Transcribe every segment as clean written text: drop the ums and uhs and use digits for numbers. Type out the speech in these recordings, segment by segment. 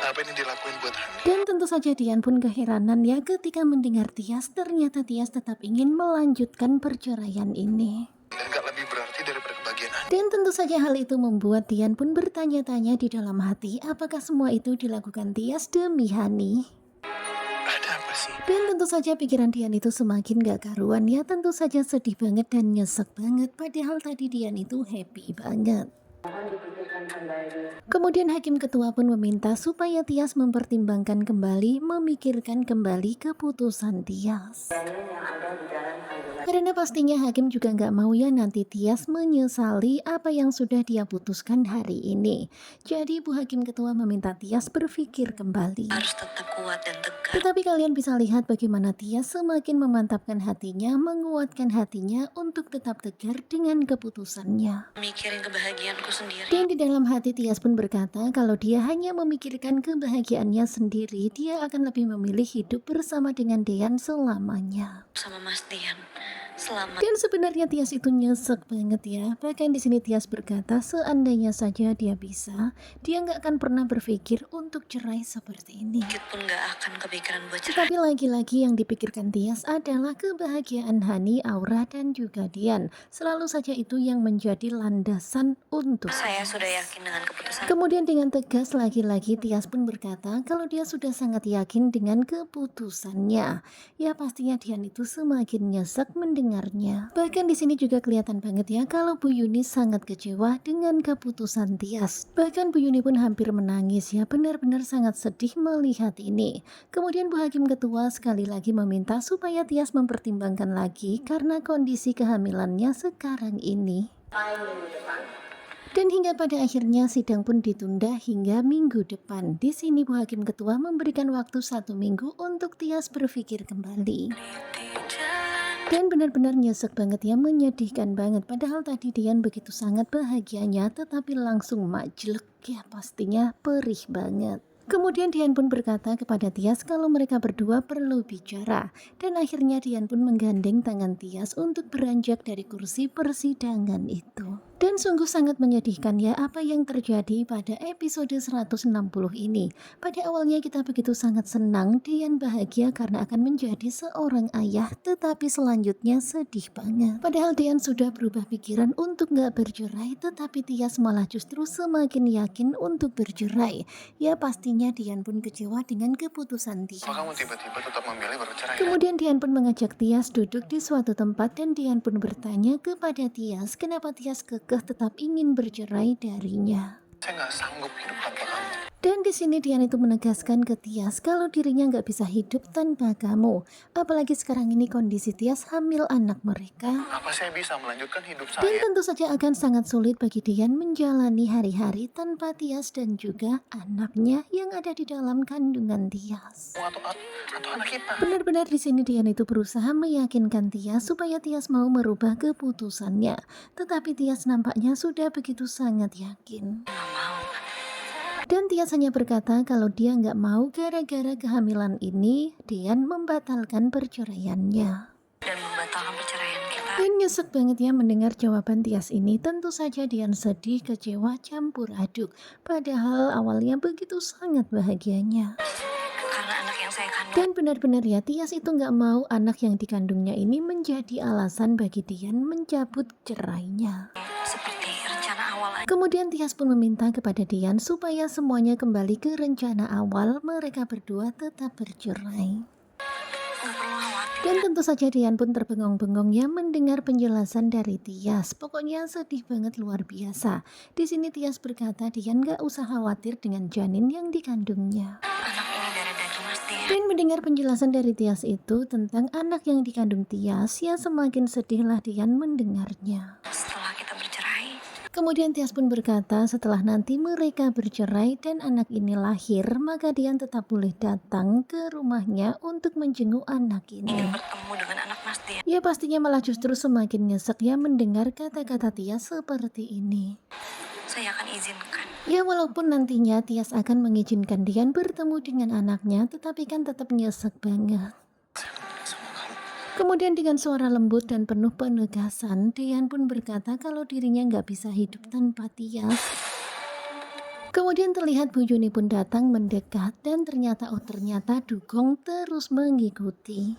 Apa ini dilakuin buat Hani? Dan tentu saja Dian pun keheranan ya ketika mendengar Tias, ternyata Tias tetap ingin melanjutkan perceraian ini. Dan gak lebih berarti daripada kebahagiaan Hani. Dan tentu saja hal itu membuat Dian pun bertanya-tanya di dalam hati, apakah semua itu dilakukan Tias demi Hani? Ada apa sih? Dan tentu saja pikiran Dian itu semakin gak karuan ya, tentu saja sedih banget dan nyesek banget, padahal tadi Dian itu happy banget. Kemudian Hakim Ketua pun meminta supaya Tias mempertimbangkan kembali, memikirkan kembali keputusan Tias. Karena pastinya Hakim juga nggak mau ya nanti Tias menyesali apa yang sudah dia putuskan hari ini. Jadi Bu Hakim Ketua meminta Tias berpikir kembali. Harus tetap kuat dan tegar. Tetapi kalian bisa lihat bagaimana Tias semakin memantapkan hatinya, menguatkan hatinya untuk tetap tegar dengan keputusannya. Mikirin kebahagiaanku sendiri. Dan di dalam hati Tias pun berkata kalau dia hanya memikirkan kebahagiaannya sendiri, dia akan lebih memilih hidup bersama dengan Dean selamanya. Sama Mas Dian. Selamat. Dan sebenarnya Tias itu nyesek banget ya. Bahkan di sini Tias berkata seandainya saja dia bisa, dia nggak akan pernah berpikir untuk cerai seperti ini. Dikit pun gak akan kepikiran buat cerai. Tetapi lagi-lagi yang dipikirkan Tias adalah kebahagiaan Hani, Aura, dan juga Dian. Selalu saja itu yang menjadi landasan untuk Saya sudah yakin dengan keputusan. Kemudian dengan tegas lagi-lagi Tias pun berkata kalau dia sudah sangat yakin dengan keputusannya. Ya pastinya Dian itu semakin nyesek mendengarnya. Bahkan di sini juga kelihatan banget ya kalau Bu Yuni sangat kecewa dengan keputusan Tias. Bahkan Bu Yuni pun hampir menangis ya, benar-benar sangat sedih melihat ini. Kemudian Bu Hakim Ketua sekali lagi meminta supaya Tias mempertimbangkan lagi karena kondisi kehamilannya sekarang ini. Dan hingga pada akhirnya sidang pun ditunda hingga minggu depan. Di sini Bu Hakim Ketua memberikan waktu 1 minggu untuk Tias berpikir kembali. Dan benar-benar nyesek banget ya, menyedihkan banget. Padahal tadi Dian begitu sangat bahagianya, tetapi langsung majlek ya, pastinya perih banget. Kemudian Dian pun berkata kepada Tias kalau mereka berdua perlu bicara. Dan akhirnya Dian pun menggandeng tangan Tias untuk beranjak dari kursi persidangan itu. Dan sungguh sangat menyedihkan ya apa yang terjadi pada episode 160 ini. Pada awalnya kita begitu sangat senang, Dian bahagia karena akan menjadi seorang ayah, tetapi selanjutnya sedih banget. Padahal Dian sudah berubah pikiran untuk gak bercerai, tetapi Tias malah justru semakin yakin untuk bercerai. Ya pastinya Dian pun kecewa dengan keputusan Tias. Apa kamu tiba-tiba tetap memilih bercerai? Kemudian Dian pun mengajak Tias duduk di suatu tempat dan Dian pun bertanya kepada Tias kenapa Tias kekeh tetap ingin bercerai darinya. Saya nggak sanggup hidup tanpa kamu. Dan di sini Dian itu menegaskan ke Tias kalau dirinya nggak bisa hidup tanpa kamu. Apalagi sekarang ini kondisi Tias hamil anak mereka. Apa saya bisa melanjutkan hidup Dan saya? tentu saja akan sangat sulit bagi Dian menjalani hari-hari tanpa Tias dan juga anaknya yang ada di dalam kandungan Tias. Atau anak kita. Benar-benar di sini Dian itu berusaha meyakinkan Tias supaya Tias mau merubah keputusannya. Tetapi Tias nampaknya sudah begitu sangat yakin. Gak mau. Dan Tias hanya berkata kalau dia nggak mau gara-gara kehamilan ini, Dian membatalkan perceraiannya. Dan membatalkan perceraian kita. Dan nyesek banget ya mendengar jawaban Tias ini. Tentu saja Dian sedih, kecewa, campur aduk. Padahal awalnya begitu sangat bahagianya. Karena anak yang saya kandung. Dan benar-benar ya Tias itu nggak mau anak yang dikandungnya ini menjadi alasan bagi Dian mencabut cerainya. Seperti rencana awal aja. Kemudian Tias pun meminta kepada Dian supaya semuanya kembali ke rencana awal, mereka berdua tetap bercerai. Gak perlu khawatir. Dan tentu saja Dian pun terbengong-bengong ya mendengar penjelasan dari Tias. Pokoknya sedih banget luar biasa. Di sini Tias berkata Dian gak usah khawatir dengan janin yang dikandungnya. Anak ini dari daging Mas Dian. Dan mendengar penjelasan dari Tias itu tentang anak yang dikandung Tias, ya semakin sedihlah Dian mendengarnya. Setelah kita bercerai. Kemudian Tias pun berkata setelah nanti mereka bercerai dan anak ini lahir, maka Dian tetap boleh datang ke rumahnya untuk menjenguk anak ini. Ingin bertemu dengan anak Mas Dian. Ya pastinya malah justru semakin nyesek ya mendengar kata-kata Tias seperti ini. Saya akan izinkan. Ya walaupun nantinya Tias akan mengizinkan Dian bertemu dengan anaknya, tetapi kan tetap nyesek banget. Sama kamu. Kemudian dengan suara lembut dan penuh penegasan, Dian pun berkata kalau dirinya nggak bisa hidup tanpa Tias. Kemudian terlihat Bu Yuni pun datang mendekat dan ternyata Dugong terus mengikuti.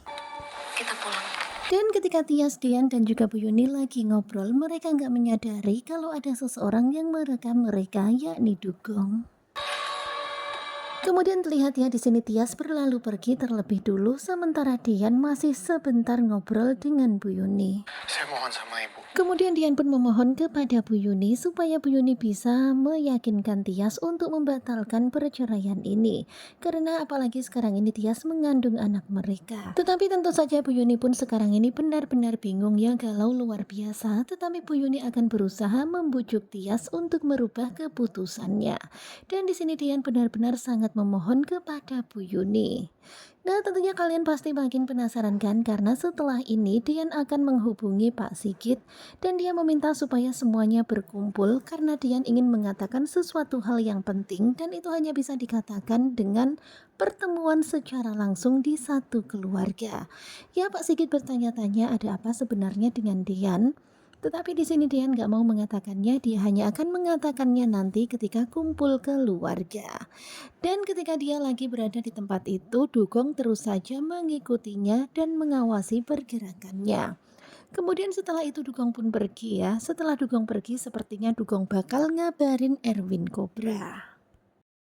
Kita pulang. Dan ketika Tias, Dian, dan juga Bu Yuni lagi ngobrol, mereka nggak menyadari kalau ada seseorang yang merekam mereka, yakni Dugong. Kemudian terlihat ya di sini Tias berlalu pergi terlebih dulu, sementara Dian masih sebentar ngobrol dengan Bu Yuni. Saya mohon sama ibu. Kemudian Dian pun memohon kepada Bu Yuni supaya Bu Yuni bisa meyakinkan Tias untuk membatalkan perceraian ini. Karena apalagi sekarang ini Tias mengandung anak mereka. Tetapi tentu saja Bu Yuni pun sekarang ini benar-benar bingung ya, galau luar biasa. Tetapi Bu Yuni akan berusaha membujuk Tias untuk merubah keputusannya. Dan di sini Dian benar-benar sangat memohon kepada Bu Yuni. Nah, tentunya kalian pasti makin penasaran kan, karena setelah ini Dian akan menghubungi Pak Sigit dan dia meminta supaya semuanya berkumpul karena Dian ingin mengatakan sesuatu hal yang penting dan itu hanya bisa dikatakan dengan pertemuan secara langsung di satu keluarga. Ya, Pak Sigit bertanya-tanya ada apa sebenarnya dengan Dian. Tetapi di sini Dian nggak mau mengatakannya, dia hanya akan mengatakannya nanti ketika kumpul keluarga. Dan ketika dia lagi berada di tempat itu, Dugong terus saja mengikutinya dan mengawasi pergerakannya. Kemudian setelah itu Dugong pun pergi ya. Setelah Dugong pergi, sepertinya Dugong bakal ngabarin Erwin Kobra.